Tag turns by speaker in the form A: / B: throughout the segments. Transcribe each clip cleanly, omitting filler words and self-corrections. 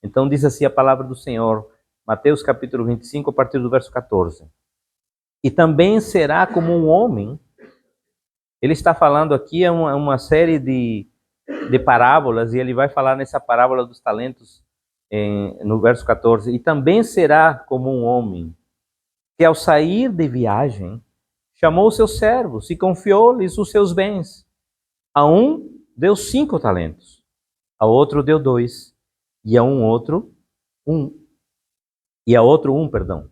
A: Então diz assim a palavra do Senhor, Mateus capítulo 25, a partir do verso 14. E também será como um homem. Ele está falando aqui uma série de parábolas, e ele vai falar nessa parábola dos talentos no verso 14. E também será como um homem que, ao sair de viagem, chamou os seus servos e confiou-lhes os seus bens. A um deu 5 talentos, a outro deu 2, e a outro 1. E a outro 1, perdão.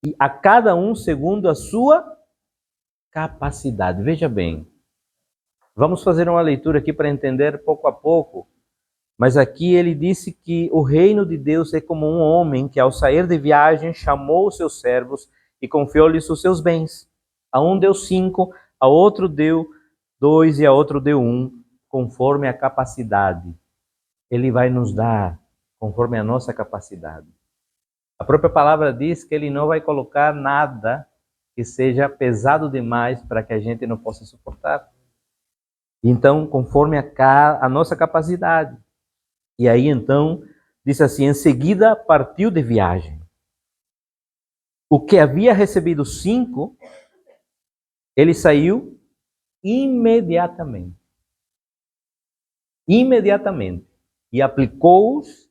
A: E a cada um segundo a sua capacidade. Veja bem, vamos fazer uma leitura aqui para entender pouco a pouco. Mas aqui ele disse que o reino de Deus é como um homem que, ao sair de viagem, chamou os seus servos e confiou-lhes os seus bens. A um deu 5, a outro deu 2 e a outro deu 1, conforme a capacidade. Ele vai nos dar conforme a nossa capacidade. A própria palavra diz que ele não vai colocar nada que seja pesado demais para que a gente não possa suportar. Então, conforme a nossa capacidade. E aí, então, diz assim, em seguida partiu de viagem. O que havia recebido 5, ele saiu imediatamente. Imediatamente. E aplicou-os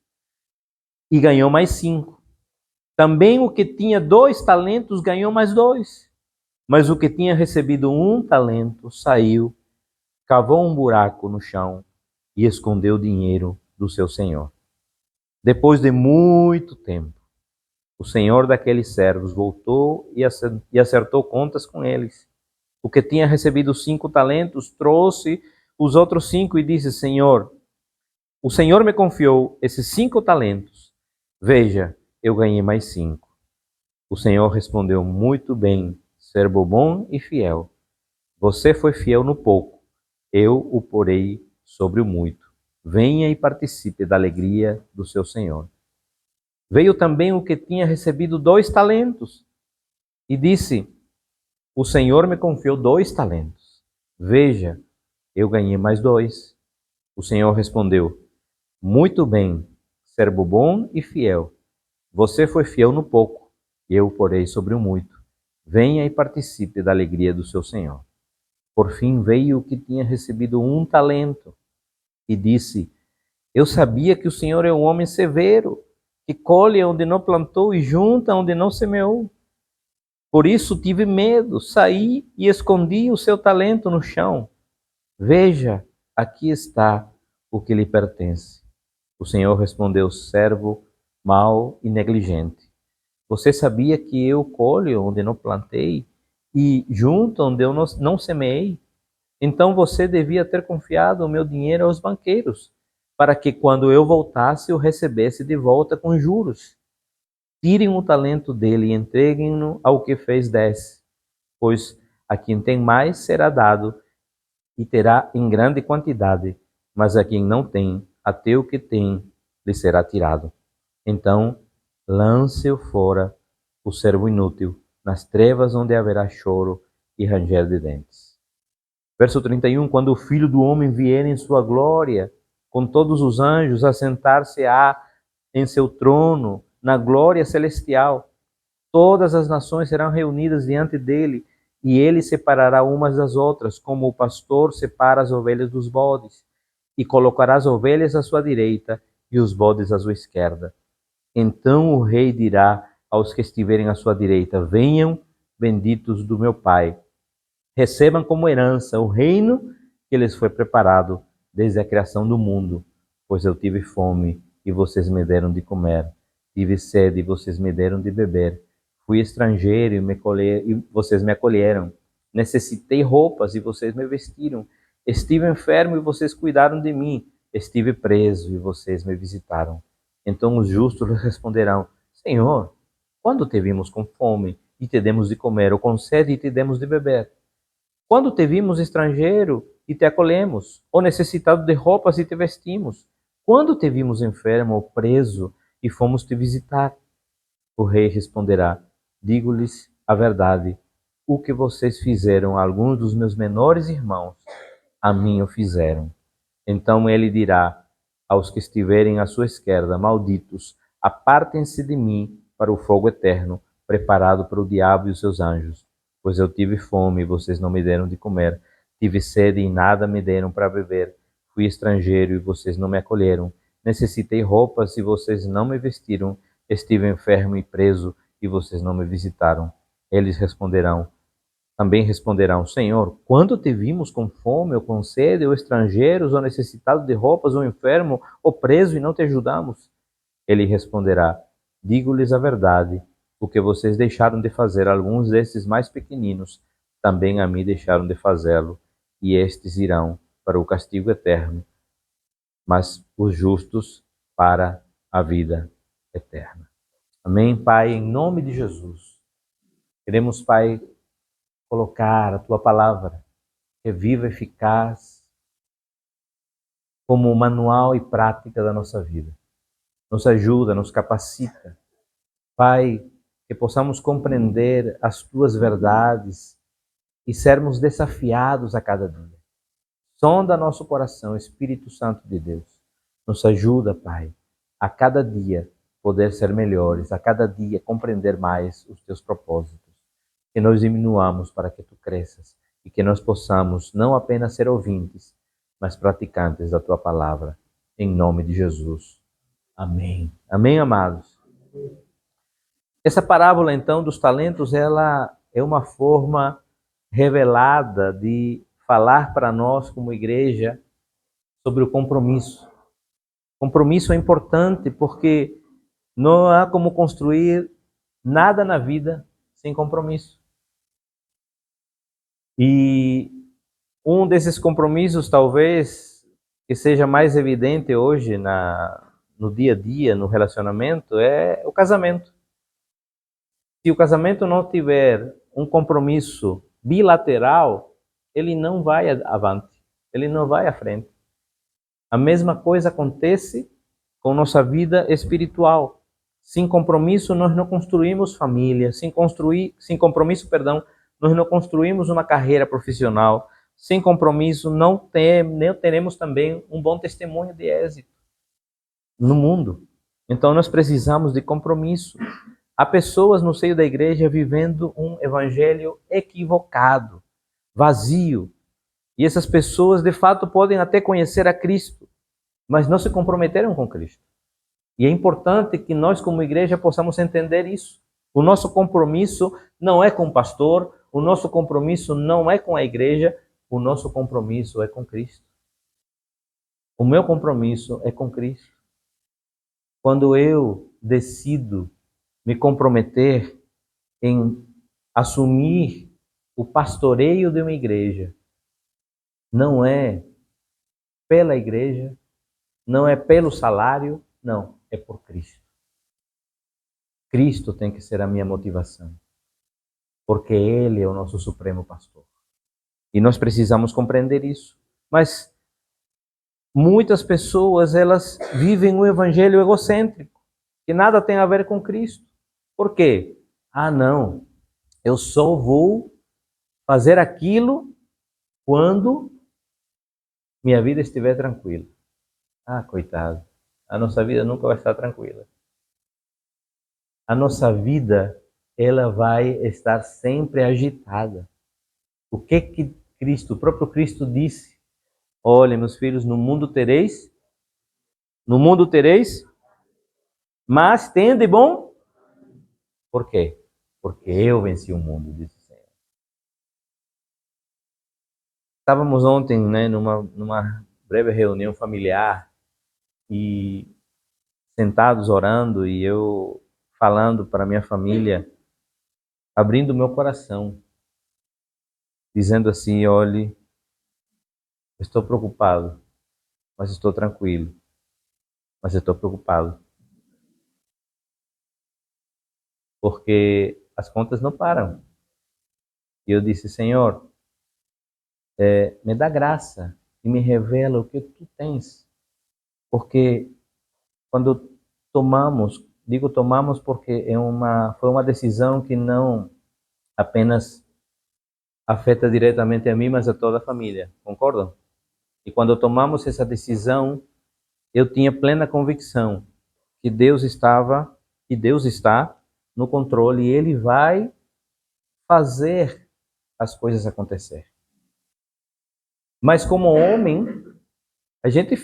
A: e ganhou mais 5. Também o que tinha 2 talentos ganhou mais 2. Mas o que tinha recebido 1 talento saiu, cavou um buraco no chão e escondeu o dinheiro do seu senhor. Depois de muito tempo, o senhor daqueles servos voltou e acertou contas com eles. O que tinha recebido 5 talentos trouxe os outros 5 e disse: Senhor, o Senhor me confiou esses 5 talentos. Veja, eu ganhei mais 5. O Senhor respondeu: muito bem, servo bom e fiel. Você foi fiel no pouco, eu o porei sobre o muito. Venha e participe da alegria do seu Senhor. Veio também o que tinha recebido 2 talentos e disse: o Senhor me confiou 2 talentos. Veja, eu ganhei mais 2. O Senhor respondeu: muito bem, servo bom e fiel. Você foi fiel no pouco, e eu o porei sobre o muito. Venha e participe da alegria do seu Senhor. Por fim veio o que tinha recebido 1 talento e disse: eu sabia que o Senhor é um homem severo, que colhe onde não plantou e junta onde não semeou. Por isso tive medo, saí e escondi o seu talento no chão. Veja, aqui está o que lhe pertence. O Senhor respondeu: servo mau e negligente. Você sabia que eu colho onde não plantei e junto onde eu não semeei? Então você devia ter confiado o meu dinheiro aos banqueiros, para que quando eu voltasse eu recebesse de volta com juros. Tirem o talento dele e entreguem-no ao que fez 10, pois a quem tem mais será dado e terá em grande quantidade, mas a quem não tem, até o que tem lhe será tirado. Então lance-o fora, o servo inútil, nas trevas onde haverá choro e ranger de dentes. Verso 31, quando o Filho do Homem vier em sua glória, com todos os anjos, assentar-se-á em seu trono, na glória celestial. Todas as nações serão reunidas diante dele, e ele separará umas das outras, como o pastor separa as ovelhas dos bodes, e colocará as ovelhas à sua direita e os bodes à sua esquerda. Então o rei dirá aos que estiverem à sua direita: venham, benditos do meu Pai, recebam como herança o reino que lhes foi preparado desde a criação do mundo. Pois eu tive fome e vocês me deram de comer, tive sede e vocês me deram de beber, fui estrangeiro e vocês me acolheram, necessitei roupas e vocês me vestiram, estive enfermo e vocês cuidaram de mim, estive preso e vocês me visitaram. Então os justos responderão: Senhor, quando te vimos com fome e te demos de comer, ou com sede e te demos de beber? Quando te vimos estrangeiro e te acolhemos, ou necessitado de roupas e te vestimos? Quando te vimos enfermo ou preso e fomos te visitar? O rei responderá: digo-lhes a verdade, o que vocês fizeram a alguns dos meus menores irmãos, a mim o fizeram. Então ele dirá: aos que estiverem à sua esquerda, malditos, apartem-se de mim para o fogo eterno, preparado para o diabo e os seus anjos. Pois eu tive fome e vocês não me deram de comer, tive sede e nada me deram para beber, fui estrangeiro e vocês não me acolheram, necessitei roupas e vocês não me vestiram, estive enfermo e preso e vocês não me visitaram. Eles também responderão: Senhor, quando te vimos com fome ou com sede, ou estrangeiros, ou necessitado de roupas, ou enfermo, ou preso e não te ajudamos? Ele responderá: digo-lhes a verdade, o que vocês deixaram de fazer a alguns desses mais pequeninos, também a mim deixaram de fazê-lo, e estes irão para o castigo eterno, mas os justos para a vida eterna. Amém, Pai, em nome de Jesus. Queremos, Pai, colocar a Tua palavra, que é viva e eficaz, como manual e prática da nossa vida. Nos ajuda, nos capacita. Pai, que possamos compreender as Tuas verdades e sermos desafiados a cada dia. Sonda nosso coração, Espírito Santo de Deus. Nos ajuda, Pai, a cada dia poder ser melhores, a cada dia compreender mais os Teus propósitos. Que nós diminuamos para que Tu cresças e que nós possamos não apenas ser ouvintes, mas praticantes da Tua palavra. Em nome de Jesus. Amém. Amém, amados? Essa parábola, então, dos talentos, ela é uma forma revelada de falar para nós, como igreja, sobre o compromisso. Compromisso é importante porque não há como construir nada na vida sem compromisso. E um desses compromissos, talvez, que seja mais evidente hoje no dia a dia, no relacionamento, é o casamento. Se o casamento não tiver um compromisso bilateral, ele não vai avante, ele não vai à frente. A mesma coisa acontece com nossa vida espiritual. Sem compromisso, nós não construímos família. Sem compromisso, nós não construímos uma carreira profissional. Sem compromisso, não teremos também um bom testemunho de êxito no mundo. Então, nós precisamos de compromisso. Há pessoas no seio da igreja vivendo um evangelho equivocado, vazio. E essas pessoas, de fato, podem até conhecer a Cristo, mas não se comprometeram com Cristo. E é importante que nós, como igreja, possamos entender isso. O nosso compromisso não é com o pastor, o nosso compromisso não é com a igreja, o nosso compromisso é com Cristo. O meu compromisso é com Cristo. Quando eu decido me comprometer em assumir o pastoreio de uma igreja, não é pela igreja, não é pelo salário, não, é por Cristo. Cristo tem que ser a minha motivação, porque Ele é o nosso supremo pastor. E nós precisamos compreender isso. Mas muitas pessoas, elas vivem um evangelho egocêntrico, que nada tem a ver com Cristo. Por quê? Ah, não, eu só vou fazer aquilo quando minha vida estiver tranquila. Ah, coitado, a nossa vida nunca vai estar tranquila. A nossa vida, ela vai estar sempre agitada. O que Cristo, o próprio Cristo disse? Olha, meus filhos, no mundo tereis, mas tende bom. Por quê? Porque eu venci o mundo, disse o Senhor. Estávamos ontem, numa breve reunião familiar e sentados orando e eu falando para minha família, abrindo meu coração, dizendo assim: olhe, estou preocupado, mas estou tranquilo, mas estou preocupado, porque as contas não param. E eu disse: Senhor, me dá graça e me revela o que tu tens, porque quando digo tomamos porque foi uma decisão que não apenas afeta diretamente a mim, mas a toda a família, concordam? E quando tomamos essa decisão, eu tinha plena convicção que Deus estava, e Deus está no controle e Ele vai fazer as coisas acontecer. Mas como homem, a gente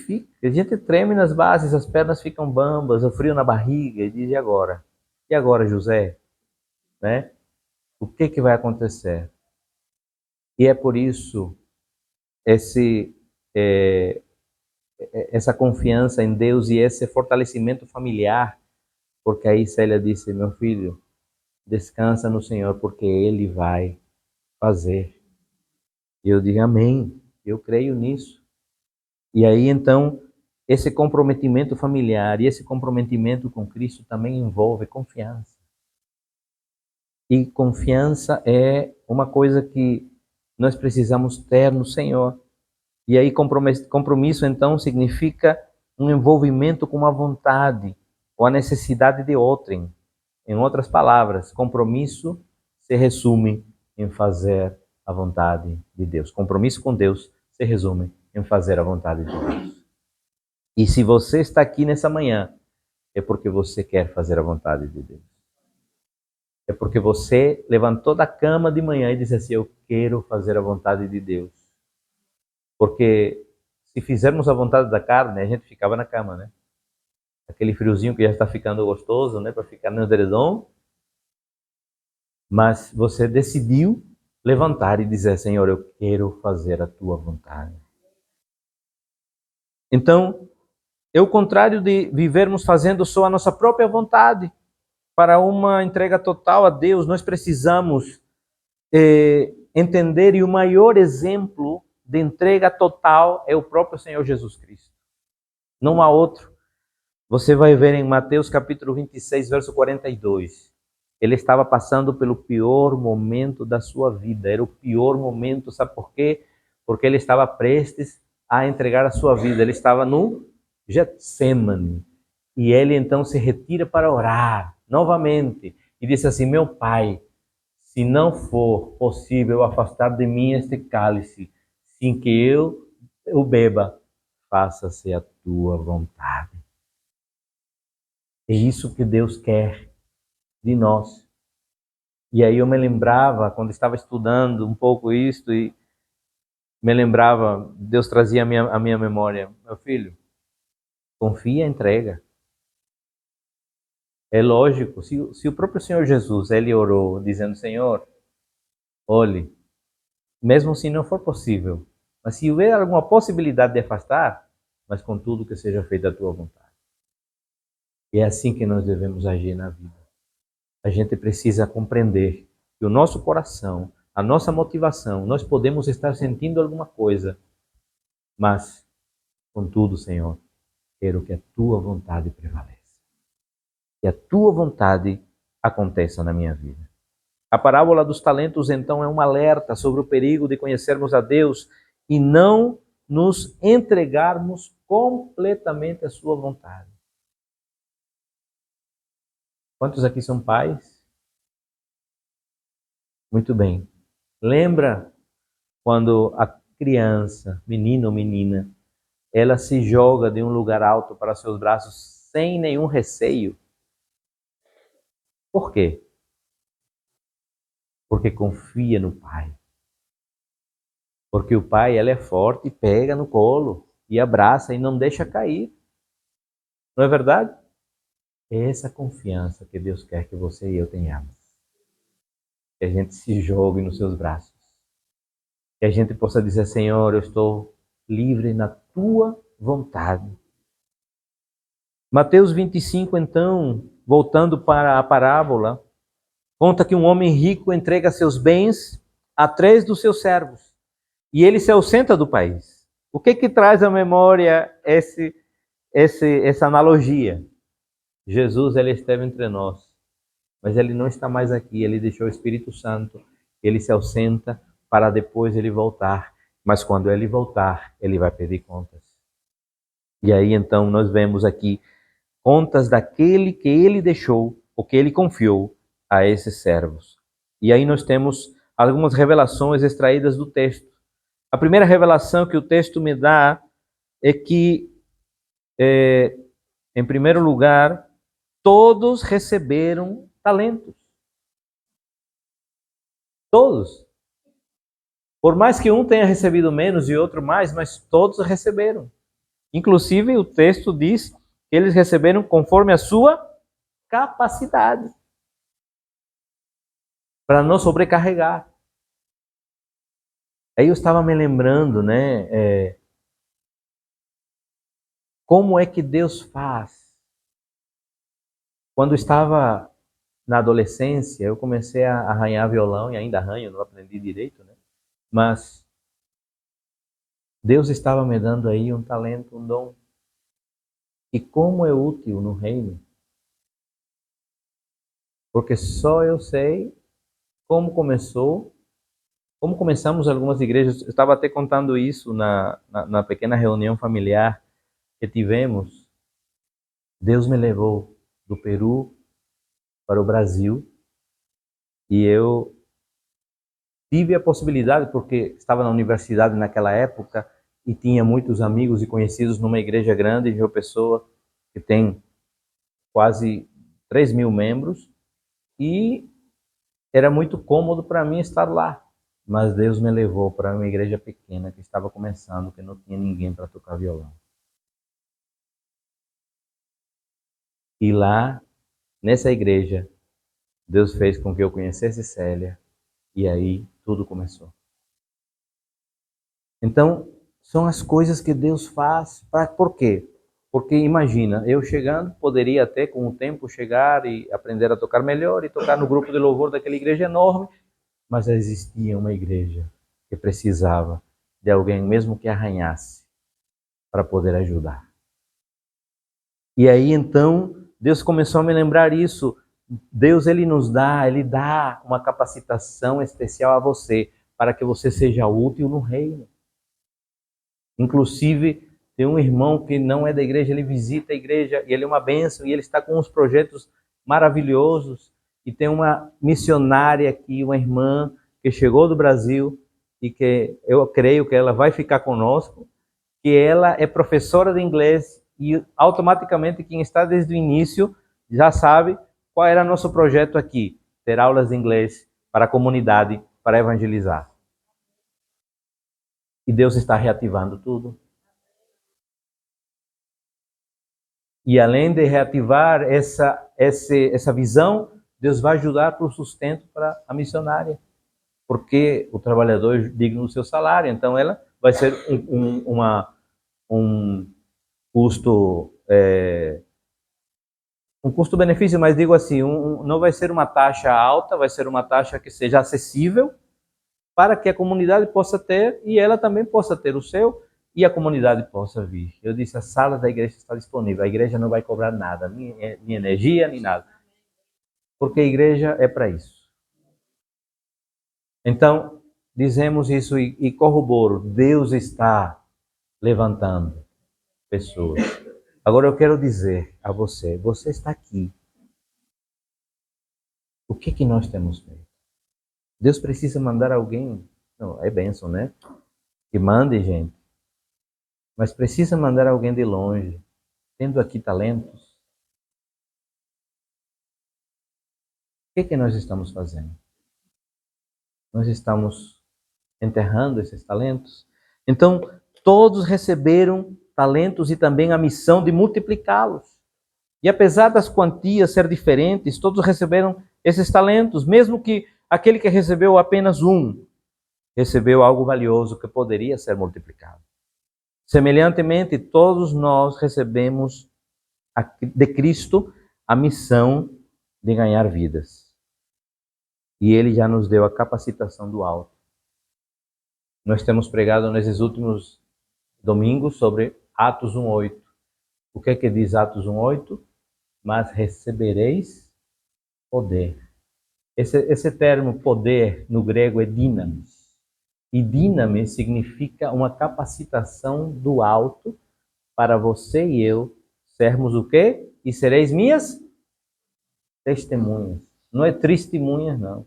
A: treme nas bases, as pernas ficam bambas, o frio na barriga, e diz, e agora? E agora, José? Né? O que vai acontecer? E é por isso essa confiança em Deus e esse fortalecimento familiar, porque aí Célia disse, meu filho, descansa no Senhor, porque Ele vai fazer. E eu digo, amém, eu creio nisso. E aí, então, esse comprometimento familiar e esse comprometimento com Cristo também envolve confiança. E confiança é uma coisa que nós precisamos ter no Senhor. E aí, compromisso, então, significa um envolvimento com a vontade ou a necessidade de outrem. Em outras palavras, compromisso se resume em fazer a vontade de Deus. Compromisso com Deus se resume em fazer a vontade de Deus. E se você está aqui nessa manhã, é porque você quer fazer a vontade de Deus. É porque você levantou da cama de manhã e disse assim, eu quero fazer a vontade de Deus. Porque se fizermos a vontade da carne, a gente ficava na cama, né? Aquele friozinho que já está ficando gostoso, né? Para ficar no edredom. Mas você decidiu levantar e dizer, Senhor, eu quero fazer a tua vontade. Então, é o contrário de vivermos fazendo só a nossa própria vontade. Para uma entrega total a Deus, nós precisamos entender, e o maior exemplo de entrega total é o próprio Senhor Jesus Cristo. Não há outro. Você vai ver em Mateus capítulo 26, verso 42. Ele estava passando pelo pior momento da sua vida. Era o pior momento, sabe por quê? Porque ele estava prestes a entregar a sua vida. Ele estava no Getsemane. E ele então se retira para orar novamente. E disse assim, meu Pai, se não for possível afastar de mim este cálice, sem que eu o beba, faça-se a tua vontade. É isso que Deus quer de nós. E aí eu me lembrava, quando estava estudando um pouco isto, e me lembrava, Deus trazia a minha memória, meu filho, confia, entrega. É lógico, se o próprio Senhor Jesus, ele orou dizendo, Senhor, olhe, mesmo se não for possível, mas se houver alguma possibilidade de afastar, mas contudo que seja feita a tua vontade. E é assim que nós devemos agir na vida. A gente precisa compreender que o nosso coração, a nossa motivação, nós podemos estar sentindo alguma coisa, mas, contudo, Senhor, quero que a tua vontade prevaleça. Que a tua vontade aconteça na minha vida. A parábola dos talentos, então, é um alerta sobre o perigo de conhecermos a Deus e não nos entregarmos completamente à sua vontade. Quantos aqui são pais? Muito bem. Lembra quando a criança, menino ou menina, ela se joga de um lugar alto para seus braços sem nenhum receio? Por quê? Porque confia no pai. Porque o pai, ela é forte, pega no colo e abraça e não deixa cair. Não é verdade? É essa confiança que Deus quer que você e eu tenhamos. Que a gente se jogue nos seus braços. Que a gente possa dizer, Senhor, eu estou livre na tua vontade. Mateus 25, então, voltando para a parábola, conta que um homem rico entrega seus bens a 3 dos seus servos. E ele se ausenta do país. O que traz à memória essa analogia? Jesus, ele esteve entre nós, mas ele não está mais aqui. Ele deixou o Espírito Santo. Ele se ausenta para depois ele voltar. Mas quando ele voltar, ele vai pedir contas. E aí então nós vemos aqui contas daquele que ele deixou, o que ele confiou a esses servos. E aí nós temos algumas revelações extraídas do texto. A primeira revelação que o texto me dá é que em primeiro lugar, todos receberam talentos. Todos. Por mais que um tenha recebido menos e outro mais, mas todos receberam. Inclusive, o texto diz que eles receberam conforme a sua capacidade, para não sobrecarregar. Aí eu estava me lembrando, né, como é que Deus faz. Quando estava na adolescência, eu comecei a arranhar violão, e ainda arranho, não aprendi direito, né? Mas Deus estava me dando aí um talento, um dom. E como é útil no reino. Porque só eu sei como começou, como começamos algumas igrejas. Eu estava até contando isso na pequena reunião familiar que tivemos. Deus me levou do Peru para o Brasil e eu tive a possibilidade, porque estava na universidade naquela época e tinha muitos amigos e conhecidos numa igreja grande em João Pessoa, que tem quase 3.000 membros, e era muito cômodo para mim estar lá. Mas Deus me levou para uma igreja pequena que estava começando, que não tinha ninguém para tocar violão. E lá, nessa igreja, Deus fez com que eu conhecesse Célia, e aí tudo começou. Então, são as coisas que Deus faz. Por quê? Porque imagina, eu chegando, poderia até com o tempo chegar e aprender a tocar melhor e tocar no grupo de louvor daquela igreja enorme, mas existia uma igreja que precisava de alguém, mesmo que arranhasse, para poder ajudar. E aí então, Deus começou a me lembrar isso. Deus, ele dá uma capacitação especial a você, para que você seja útil no reino. Inclusive, tem um irmão que não é da igreja, ele visita a igreja e ele é uma bênção e ele está com uns projetos maravilhosos. E tem uma missionária aqui, uma irmã que chegou do Brasil e que eu creio que ela vai ficar conosco, que ela é professora de inglês e automaticamente quem está desde o início já sabe qual era nosso projeto aqui, ter aulas de inglês para a comunidade, para evangelizar. E Deus está reativando tudo. E além de reativar essa visão, Deus vai ajudar para o sustento para a missionária. Porque o trabalhador é digno do seu salário. Então ela vai ser um custo, um custo-benefício, mas digo assim, não vai ser uma taxa alta, vai ser uma taxa que seja acessível para que a comunidade possa ter e ela também possa ter o seu e a comunidade possa vir. Eu disse, a sala da igreja está disponível, a igreja não vai cobrar nada, nem energia, nem nada, porque a igreja é para isso. Então, dizemos isso e corroboro, Deus está levantando pessoas. Agora eu quero dizer a você, você está aqui. O que nós temos feito? Deus precisa mandar alguém, não, é bênção, né? Que mande gente, mas precisa mandar alguém de longe, tendo aqui talentos. O que nós estamos fazendo? Nós estamos enterrando esses talentos? Então, todos receberam talentos e também a missão de multiplicá-los. E apesar das quantias ser diferentes, todos receberam esses talentos, mesmo que aquele que recebeu apenas um, recebeu algo valioso que poderia ser multiplicado. Semelhantemente, todos nós recebemos de Cristo a missão de ganhar vidas. E Ele já nos deu a capacitação do alto. Nós temos pregado nesses últimos domingos sobre Atos 1:8. O que é que diz Atos 1:8? Mas recebereis poder. Esse termo poder no grego é dinamis. E dinamis significa uma capacitação do alto para você e eu sermos o quê? E sereis minhas testemunhas. Não é testemunhas, não.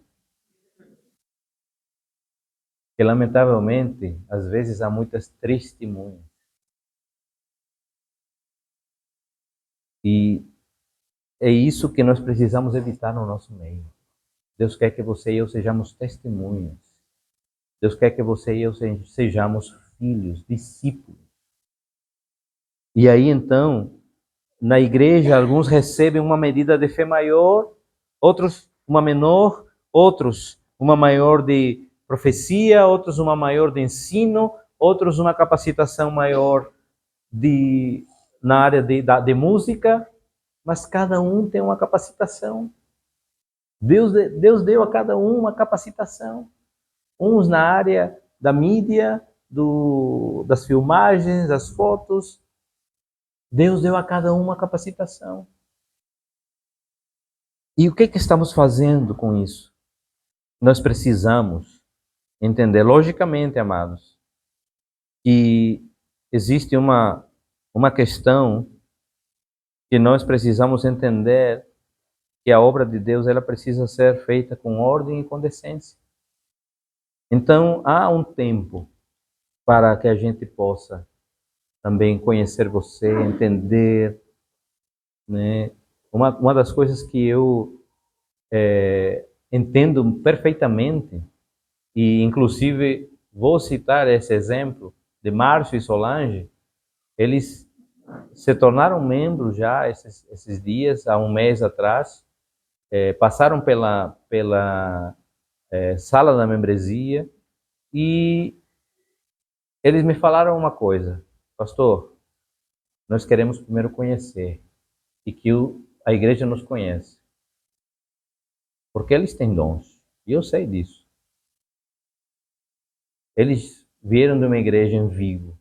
A: Porque, lamentavelmente, às vezes há muitas testemunhas. E é isso que nós precisamos evitar no nosso meio. Deus quer que você e eu sejamos testemunhas. Deus quer que você e eu sejamos filhos, discípulos. E aí então, na igreja, alguns recebem uma medida de fé maior, outros uma menor, outros uma maior de profecia, outros uma maior de ensino, outros uma capacitação maior na área de música, mas cada um tem uma capacitação. Deus deu a cada um uma capacitação. Uns na área da mídia, das filmagens, das fotos. Deus deu a cada um uma capacitação. E o que estamos fazendo com isso? Nós precisamos entender, logicamente, amados, que existe uma questão que nós precisamos entender, que a obra de Deus ela precisa ser feita com ordem e com decência. Então, há um tempo para que a gente possa também conhecer você, entender, né? Uma das coisas que eu entendo perfeitamente, e inclusive vou citar esse exemplo de Márcio e Solange, eles se tornaram membros já esses dias, há um mês atrás, passaram pela sala da membresia e eles me falaram uma coisa: pastor, nós queremos primeiro conhecer e que a igreja nos conhece, porque eles têm dons, e eu sei disso. Eles vieram de uma igreja em Vigo,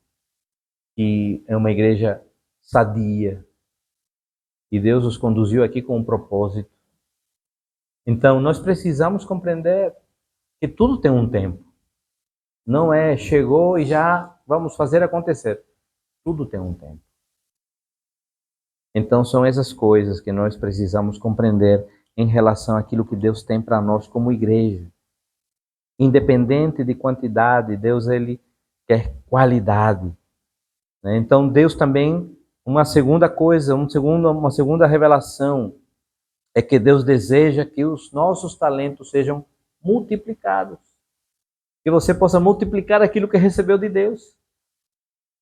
A: que é uma igreja sadia, e Deus os conduziu aqui com um propósito. Então, nós precisamos compreender que tudo tem um tempo. Não é chegou e já vamos fazer acontecer. Tudo tem um tempo. Então, são essas coisas que nós precisamos compreender em relação àquilo que Deus tem para nós como igreja. Independente de quantidade, Deus ele quer qualidade. Né? Então, Deus também, uma segunda coisa, uma segunda revelação, é que Deus deseja que os nossos talentos sejam multiplicados. Que você possa multiplicar aquilo que recebeu de Deus.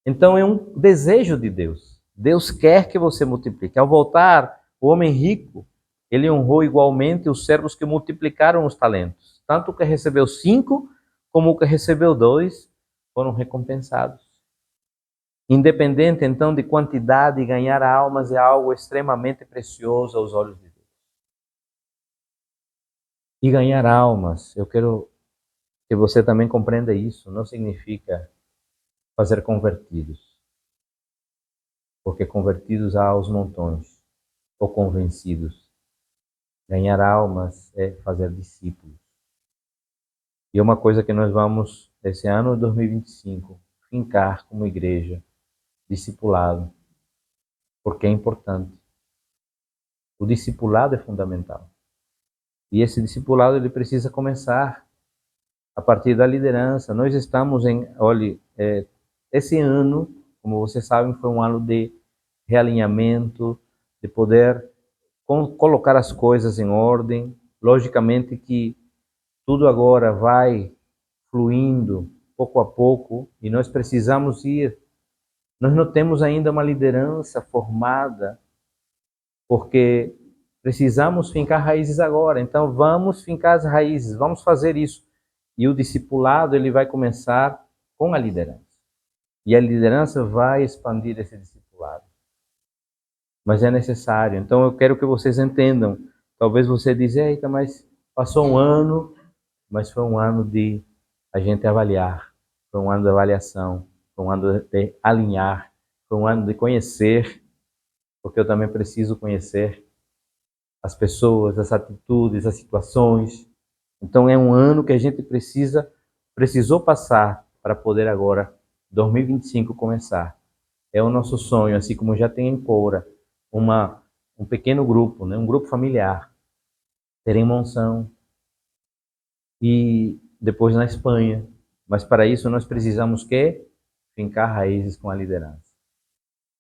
A: Então é um desejo de Deus. Deus quer que você multiplique. Ao voltar, o homem rico, ele honrou igualmente os servos que multiplicaram os talentos. Tanto o que recebeu 5, como o que recebeu 2, foram recompensados. Independente, então, de quantidade, ganhar almas é algo extremamente precioso aos olhos de Deus. E ganhar almas, eu quero que você também compreenda isso, não significa fazer convertidos. Porque convertidos há aos montões, ou convencidos. Ganhar almas é fazer discípulos. E uma coisa que nós vamos, esse ano de 2025, fincar como igreja, discipulado. Porque é importante. O discipulado é fundamental. E esse discipulado ele precisa começar a partir da liderança. Nós estamos esse ano, como vocês sabem, foi um ano de realinhamento, de poder colocar as coisas em ordem. Logicamente que tudo agora vai fluindo pouco a pouco e nós precisamos ir. Nós não temos ainda uma liderança formada, porque precisamos fincar raízes agora. Então vamos fincar as raízes, vamos fazer isso. E o discipulado ele vai começar com a liderança. E a liderança vai expandir esse discipulado. Mas é necessário. Então eu quero que vocês entendam. Talvez você diz, eita, mas passou um ano, mas foi um ano de a gente avaliar. Foi um ano de avaliação, foi um ano de alinhar, foi um ano de conhecer, porque eu também preciso conhecer as pessoas, as atitudes, as situações. Então é um ano que a gente precisou passar para poder agora, 2025, começar. É o nosso sonho, assim como já tem em Coura, um pequeno grupo, né? Um grupo familiar, ter em Monção e depois na Espanha. Mas para isso nós precisamos fincar raízes com a liderança.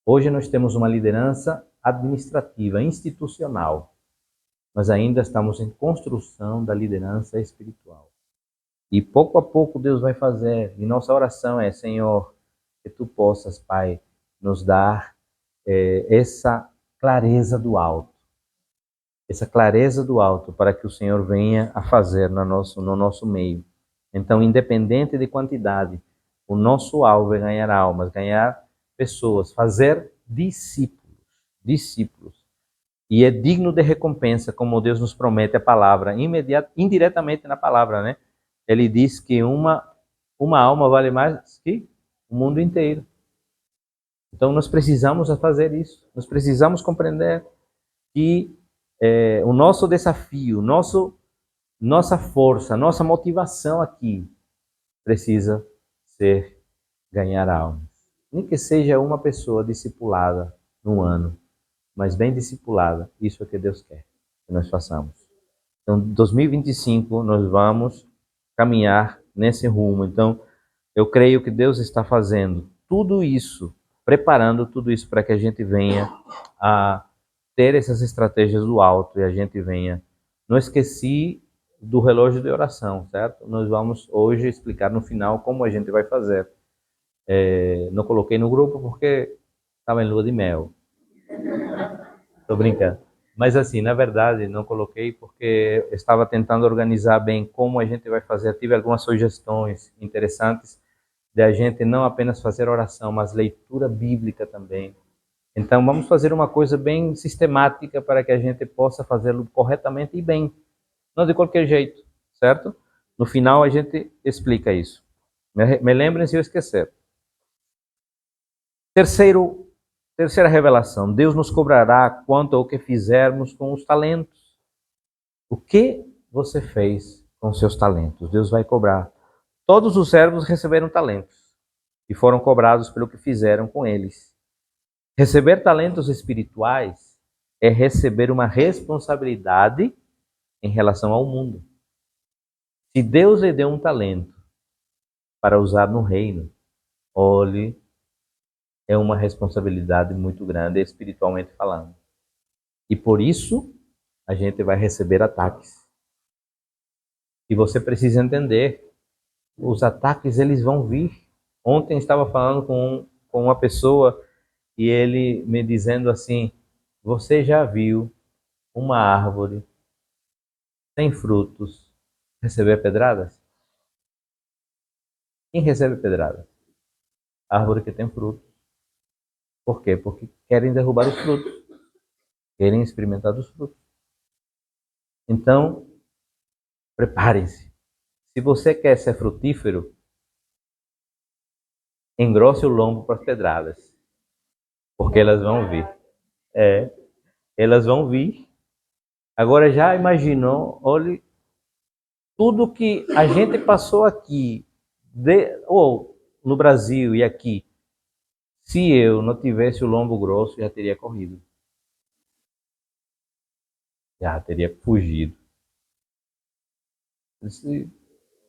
A: Hoje nós temos uma liderança administrativa, institucional, mas ainda estamos em construção da liderança espiritual. E pouco a pouco Deus vai fazer, e nossa oração é: Senhor, que Tu possas, Pai, nos dar essa clareza do alto, para que o Senhor venha a fazer no nosso meio. Então, independente de quantidade, o nosso alvo é ganhar almas, ganhar pessoas, fazer discípulos. E é digno de recompensa, como Deus nos promete a palavra, indiretamente na palavra, né? Ele diz que uma alma vale mais que o mundo inteiro. Então nós precisamos fazer isso. Nós precisamos compreender que o nosso desafio, nossa força, nossa motivação aqui precisa ser ganhar almas. Nem que seja uma pessoa discipulada no ano, mas bem discipulada. Isso é o que Deus quer que nós façamos. Então, 2025 nós vamos caminhar nesse rumo. Então, eu creio que Deus está fazendo tudo isso, preparando tudo isso para que a gente venha a ter essas estratégias do alto e a gente venha. Não esqueci do relógio de oração, certo? Nós vamos hoje explicar no final como a gente vai fazer. Não coloquei no grupo porque estava em lua de mel. Estou brincando. Mas assim, na verdade, não coloquei porque estava tentando organizar bem como a gente vai fazer. Tive algumas sugestões interessantes de a gente não apenas fazer oração, mas leitura bíblica também. Então, vamos fazer uma coisa bem sistemática para que a gente possa fazê-lo corretamente e bem. Não de qualquer jeito, certo? No final, a gente explica isso. Me lembrem se eu esquecer. Terceira revelação. Deus nos cobrará quanto ao que fizermos com os talentos. O que você fez com seus talentos? Deus vai cobrar. Todos os servos receberam talentos e foram cobrados pelo que fizeram com eles. Receber talentos espirituais é receber uma responsabilidade em relação ao mundo. Se Deus lhe deu um talento para usar no reino, olhe, é uma responsabilidade muito grande espiritualmente falando. E por isso a gente vai receber ataques. E você precisa entender, os ataques eles vão vir. Ontem estava falando com uma pessoa e ele me dizendo assim: você já viu uma árvore sem frutos receber pedradas? Quem recebe pedradas? A árvore que tem frutos. Por quê? Porque querem derrubar os frutos, querem experimentar dos frutos. Então, preparem-se. Se você quer ser frutífero, engrosse o lombo para as pedradas, porque elas vão vir. Elas vão vir. Agora já imaginou, olhe, tudo que a gente passou aqui, ou no Brasil e aqui, se eu não tivesse o lombo grosso, já teria corrido. Já teria fugido.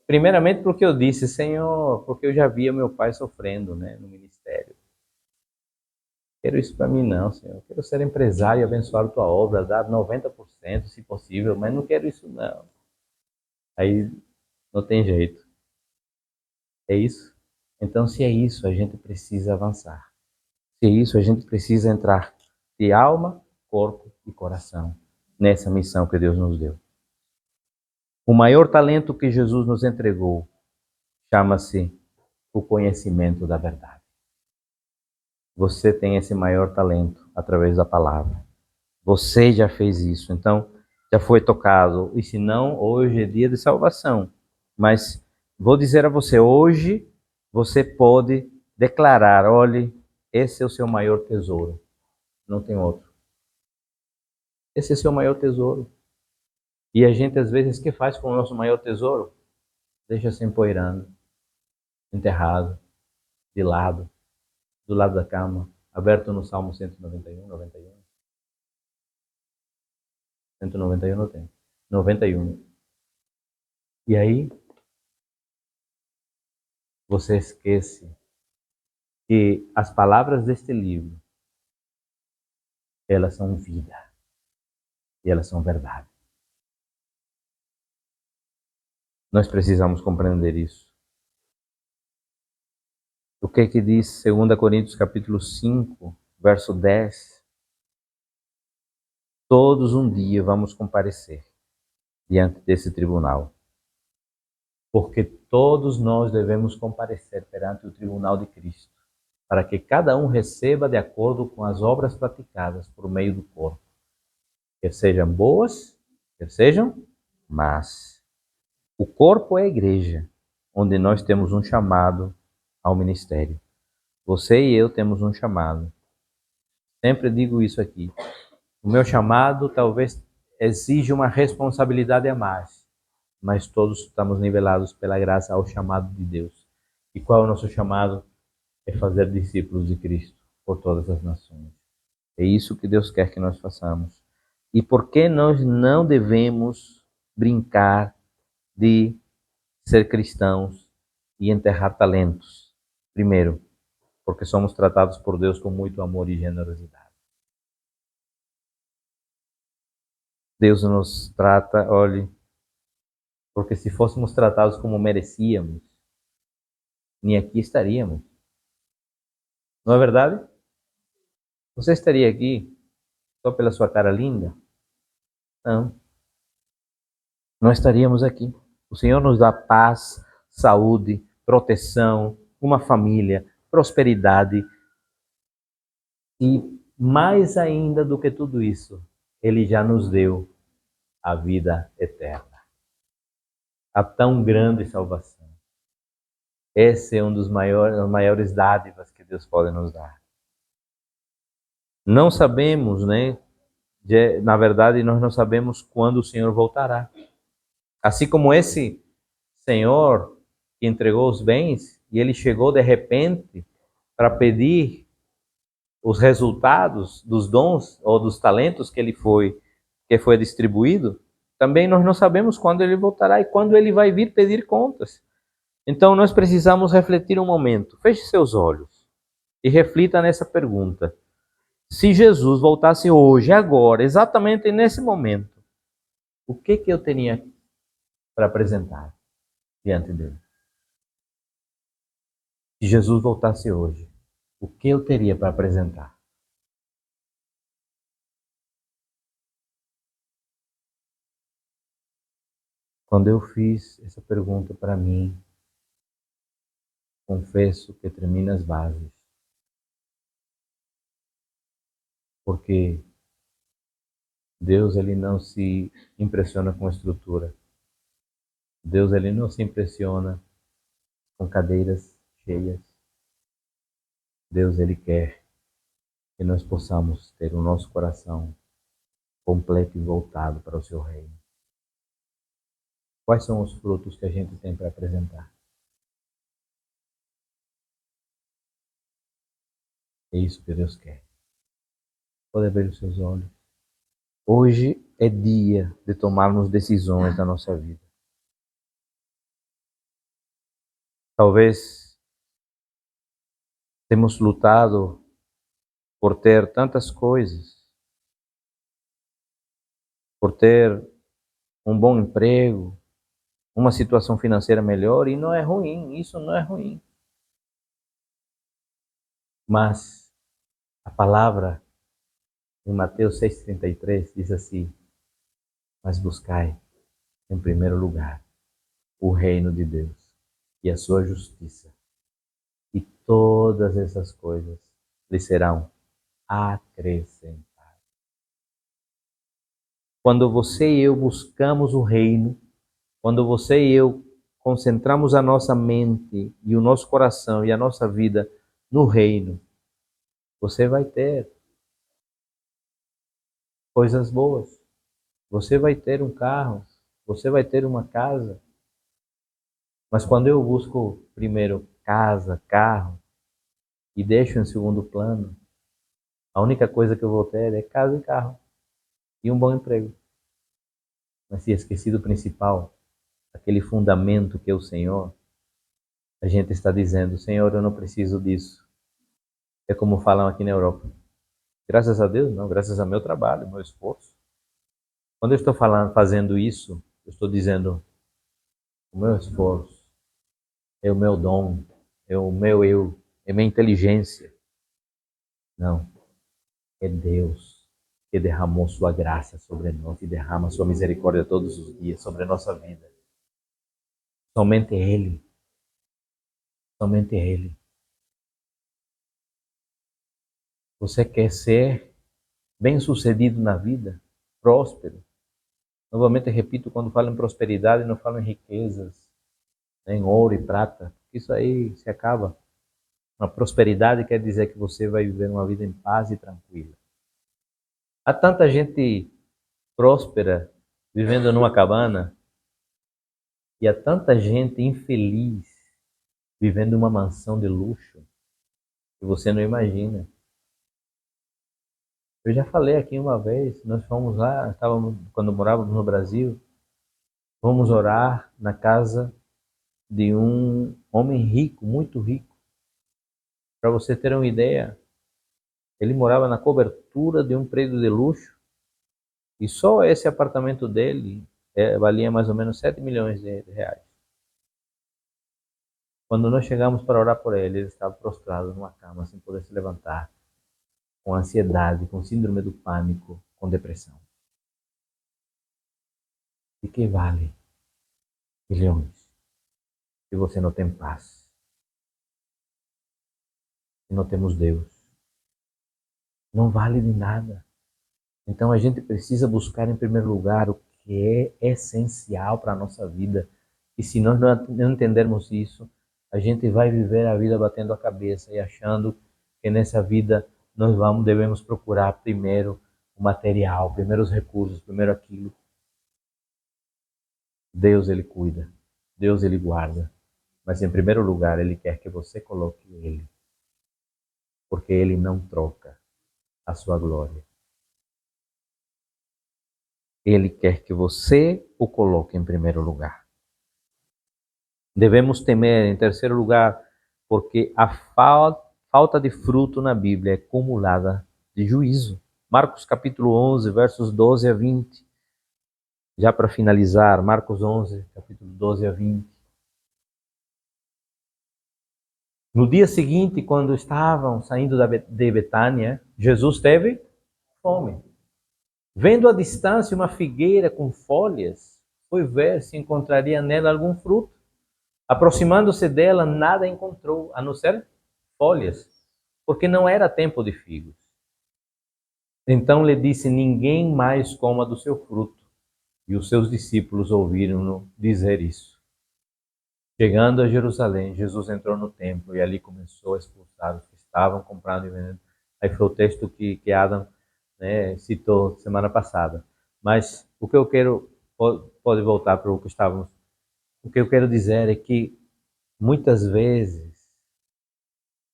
A: Primeiramente porque eu disse, Senhor, porque eu já via meu pai sofrendo, né, no ministério. Quero isso para mim não, Senhor. Quero ser empresário e abençoar a tua obra, dar 90%, se possível, mas não quero isso não. Aí não tem jeito. É isso? Então, se é isso, a gente precisa avançar. Se é isso, a gente precisa entrar de alma, corpo e coração nessa missão que Deus nos deu. O maior talento que Jesus nos entregou chama-se o conhecimento da verdade. Você tem esse maior talento através da palavra. Você já fez isso, então já foi tocado. E se não, hoje é dia de salvação. Mas vou dizer a você, hoje você pode declarar, olhe, esse é o seu maior tesouro. Não tem outro. Esse é o seu maior tesouro. E a gente às vezes, o que faz com o nosso maior tesouro? Deixa se empoeirando, enterrado, de lado, do lado da cama, aberto no Salmo 191, 91. 191 não tem. 91. E aí, você esquece que as palavras deste livro, elas são vida e elas são verdade. Nós precisamos compreender isso. O que diz 2 Coríntios capítulo 5, verso 10? Todos um dia vamos comparecer diante desse tribunal. Porque todos nós devemos comparecer perante o tribunal de Cristo, para que cada um receba de acordo com as obras praticadas por meio do corpo. Quer sejam boas, quer sejam más. O corpo é a igreja, onde nós temos um chamado ao ministério. Você e eu temos um chamado. Sempre digo isso aqui. O meu chamado talvez exija uma responsabilidade a mais, mas todos estamos nivelados pela graça ao chamado de Deus. E qual é o nosso chamado? É fazer discípulos de Cristo por todas as nações. É isso que Deus quer que nós façamos. E por que nós não devemos brincar de ser cristãos e enterrar talentos? Primeiro, porque somos tratados por Deus com muito amor e generosidade. Deus nos trata, olhe, porque se fôssemos tratados como merecíamos, nem aqui estaríamos. Não é verdade? Você estaria aqui só pela sua cara linda? Não. Não estaríamos aqui. O Senhor nos dá paz, saúde, proteção, uma família, prosperidade. E mais ainda do que tudo isso, Ele já nos deu a vida eterna. A tão grande salvação. Esse é um dos maiores dádivas que Deus pode nos dar. Não sabemos, né? Na verdade, nós não sabemos quando o Senhor voltará. Assim como esse Senhor que entregou os bens e ele chegou de repente para pedir os resultados dos dons ou dos talentos que foi distribuído, também nós não sabemos quando ele voltará e quando ele vai vir pedir contas. Então nós precisamos refletir um momento. Feche seus olhos e reflita nessa pergunta. Se Jesus voltasse hoje, agora, exatamente nesse momento, o que eu teria para apresentar diante dele? Se Jesus voltasse hoje, o que eu teria para apresentar? Quando eu fiz essa pergunta para mim, confesso que tremi nas bases. Porque Deus ele não se impressiona com a estrutura. Deus ele não se impressiona com cadeiras cheias. Deus ele quer que nós possamos ter o nosso coração completo e voltado para o seu reino. Quais são os frutos que a gente tem para apresentar? É isso que Deus quer. Pode abrir os seus olhos. Hoje é dia de tomarmos decisões na nossa vida. Talvez temos lutado por ter tantas coisas, por ter um bom emprego, uma situação financeira melhor, e não é ruim, isso não é ruim. Mas a palavra em Mateus 6,33 diz assim: mas buscai em primeiro lugar o reino de Deus e a sua justiça, e todas essas coisas lhe serão acrescentadas. Quando você e eu buscamos o reino, quando você e eu concentramos a nossa mente e o nosso coração e a nossa vida no reino, você vai ter coisas boas. Você vai ter um carro, você vai ter uma casa. Mas quando eu busco primeiro casa, carro e deixo em segundo plano, a única coisa que eu vou ter é casa e carro e um bom emprego. Mas se esqueci do principal, aquele fundamento que é o Senhor, a gente está dizendo: Senhor, eu não preciso disso. É como falam aqui na Europa: Graças a Deus, não, graças ao meu trabalho, ao meu esforço. Quando eu estou fazendo isso, eu estou dizendo o meu esforço, é o meu dom, é o meu eu, é minha inteligência. Não, é Deus que derramou sua graça sobre nós e derrama sua misericórdia todos os dias sobre a nossa vida. Somente Ele, somente Ele. Você quer ser bem-sucedido na vida, próspero? Novamente repito, quando falo em prosperidade, não falo em riquezas, né, em ouro e prata. Isso aí se acaba. Uma prosperidade quer dizer que você vai viver uma vida em paz e tranquila. Há tanta gente próspera vivendo numa cabana e há tanta gente infeliz vivendo uma mansão de luxo que você não imagina. Eu já falei aqui uma vez, nós fomos lá, estávamos, quando morávamos no Brasil, fomos orar na casa de um homem rico, muito rico. Para você ter uma ideia, ele morava na cobertura de um prédio de luxo e só esse apartamento dele valia mais ou menos 7 milhões de reais. Quando nós chegamos para orar por ele, ele estava prostrado numa cama, sem poder se levantar, com ansiedade, com síndrome do pânico, com depressão. De que vale milhões se você não tem paz, se não temos Deus? Não vale de nada. Então a gente precisa buscar em primeiro lugar o que é essencial para a nossa vida. E se nós não entendermos isso, a gente vai viver a vida batendo a cabeça e achando que nessa vida devemos procurar primeiro o material, primeiro os recursos, primeiro aquilo. Deus ele cuida, Deus ele guarda, mas em primeiro lugar ele quer que você coloque ele, porque ele não troca a sua glória. Ele quer que você o coloque em primeiro lugar. Devemos temer, em terceiro lugar, porque a falta de fruto na Bíblia é acumulada de juízo. Marcos capítulo 11, versos 12 a 20. Já para finalizar, Marcos 11, capítulo 12 a 20. No dia seguinte, quando estavam saindo de Betânia, Jesus teve fome. Vendo à distância uma figueira com folhas, foi ver se encontraria nela algum fruto. Aproximando-se dela, nada encontrou, a não ser folhas, porque não era tempo de figos. Então lhe disse: ninguém mais coma do seu fruto. E os seus discípulos ouviram-no dizer isso. Chegando a Jerusalém, Jesus entrou no templo e ali começou a expulsar os que estavam comprando e vendendo. Aí foi o texto que Adam, né, citou semana passada. Mas o que eu quero, pode voltar para o que estávamos. O que eu quero dizer é que muitas vezes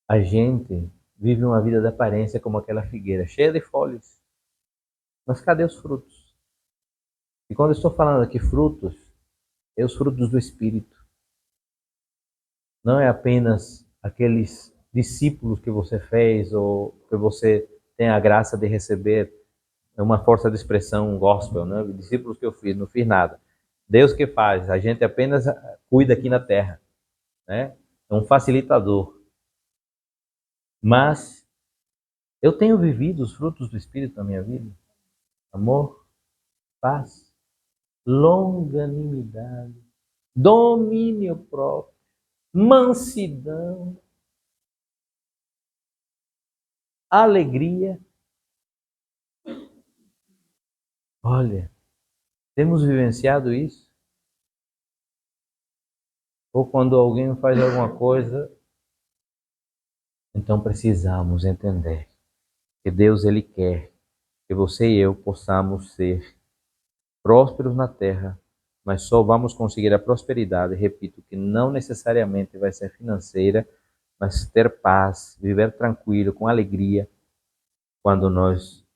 A: a gente vive uma vida de aparência como aquela figueira, cheia de folhas. Mas cadê os frutos? E quando eu estou falando aqui frutos, é os frutos do Espírito. Não é apenas aqueles discípulos que você fez ou que você tem a graça de receber. É uma força de expressão gospel, né? Discípulos que eu fiz, não fiz nada. Deus que faz, a gente apenas cuida aqui na terra, né? É um facilitador. Mas eu tenho vivido os frutos do Espírito na minha vida. Amor, paz, longanimidade, domínio próprio, mansidão, alegria. Olha, temos vivenciado isso? Ou quando alguém faz alguma coisa, então precisamos entender que Deus ele quer que você e eu possamos ser prósperos na terra, mas só vamos conseguir a prosperidade, repito, que não necessariamente vai ser financeira, mas ter paz, viver tranquilo, com alegria, quando nós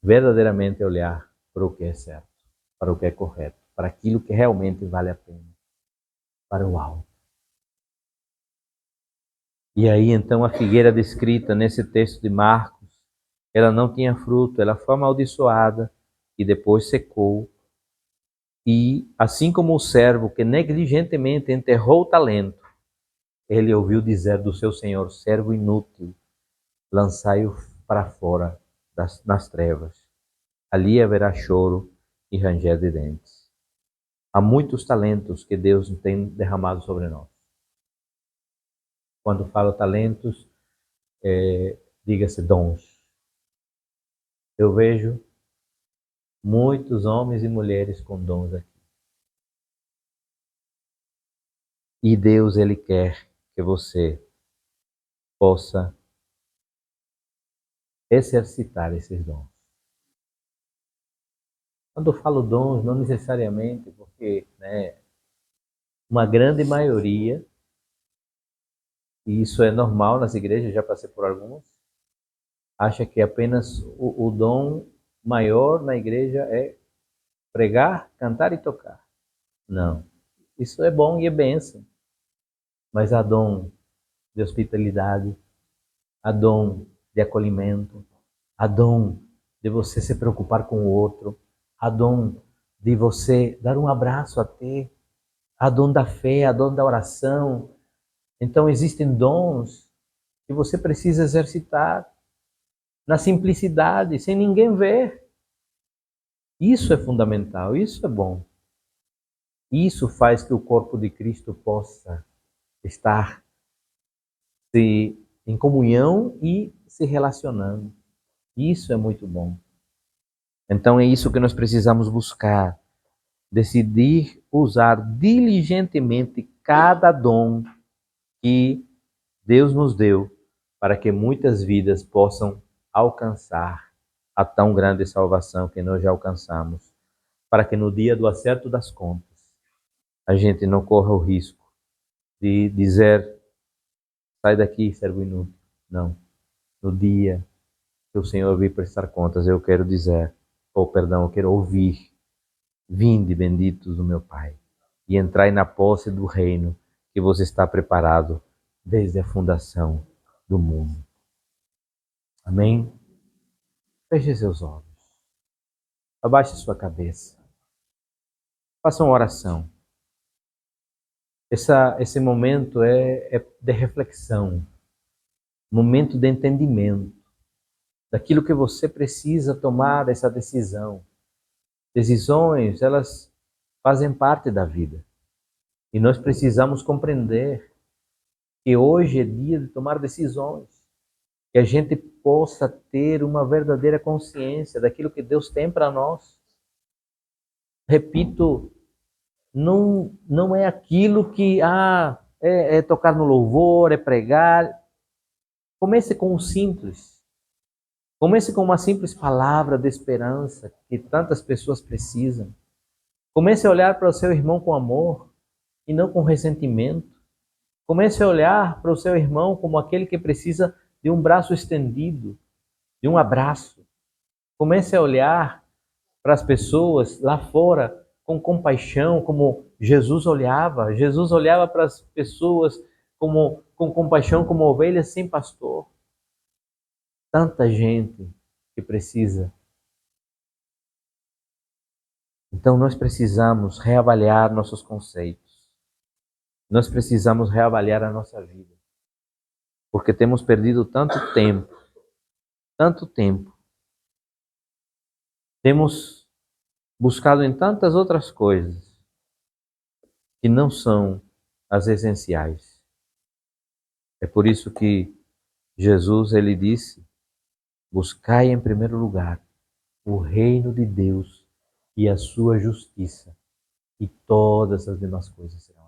A: verdadeiramente olhar para o que é certo, para o que é correto, para aquilo que realmente vale a pena, para o alto. E aí então a figueira descrita nesse texto de Marcos ela não tinha fruto, ela foi amaldiçoada e depois secou. E assim como o servo que negligentemente enterrou o talento, ele ouviu dizer do seu senhor: servo inútil, lançai-o para fora nas trevas. Ali haverá choro e ranger de dentes. Há muitos talentos que Deus tem derramado sobre nós. Quando falo talentos, diga-se dons. Eu vejo muitos homens e mulheres com dons aqui. E Deus, Ele quer que você possa exercitar esses dons. Quando eu falo dons, não necessariamente, porque uma grande maioria, e isso é normal nas igrejas, já passei por algumas, acha que apenas o dom maior na igreja é pregar, cantar e tocar. Não. Isso é bom e é bênção. Mas há dom de hospitalidade, há dom de acolhimento, há dom de você se preocupar com o outro, há dom de você dar um abraço até, há dom da fé, há dom da oração. Então existem dons que você precisa exercitar na simplicidade, sem ninguém ver. Isso é fundamental, isso é bom. Isso faz que o corpo de Cristo possa estar em comunhão e se relacionando. Isso é muito bom. Então é isso que nós precisamos buscar. Decidir usar diligentemente cada dom que Deus nos deu para que muitas vidas possam alcançar a tão grande salvação que nós já alcançamos. Para que no dia do acerto das contas a gente não corra o risco de dizer: sai daqui, servo inútil. Não. No dia que o Senhor vir prestar contas, eu quero dizer, eu quero ouvir: vinde, benditos do meu Pai, e entrai na posse do reino que você está preparado desde a fundação do mundo. Amém? Feche seus olhos. Abaixe sua cabeça. Faça uma oração. Esse momento é de reflexão, momento de entendimento daquilo que você precisa tomar essa decisão. Decisões, elas fazem parte da vida. E nós precisamos compreender que hoje é dia de tomar decisões. Que a gente possa ter uma verdadeira consciência daquilo que Deus tem para nós. Repito, não é aquilo que é tocar no louvor, é pregar. Comece com o simples. Comece com uma simples palavra de esperança que tantas pessoas precisam. Comece a olhar para o seu irmão com amor e não com ressentimento. Comece a olhar para o seu irmão como aquele que precisa de um braço estendido, de um abraço. Comece a olhar para as pessoas lá fora com compaixão, como Jesus olhava. Jesus olhava para as pessoas com compaixão, como ovelhas sem pastor. Tanta gente que precisa. Então nós precisamos reavaliar nossos conceitos. Nós precisamos reavaliar a nossa vida. Porque temos perdido tanto tempo. Tanto tempo. Temos buscado em tantas outras coisas que não são as essenciais. É por isso que Jesus, ele disse: buscai em primeiro lugar o reino de Deus e a sua justiça, e todas as demais coisas serão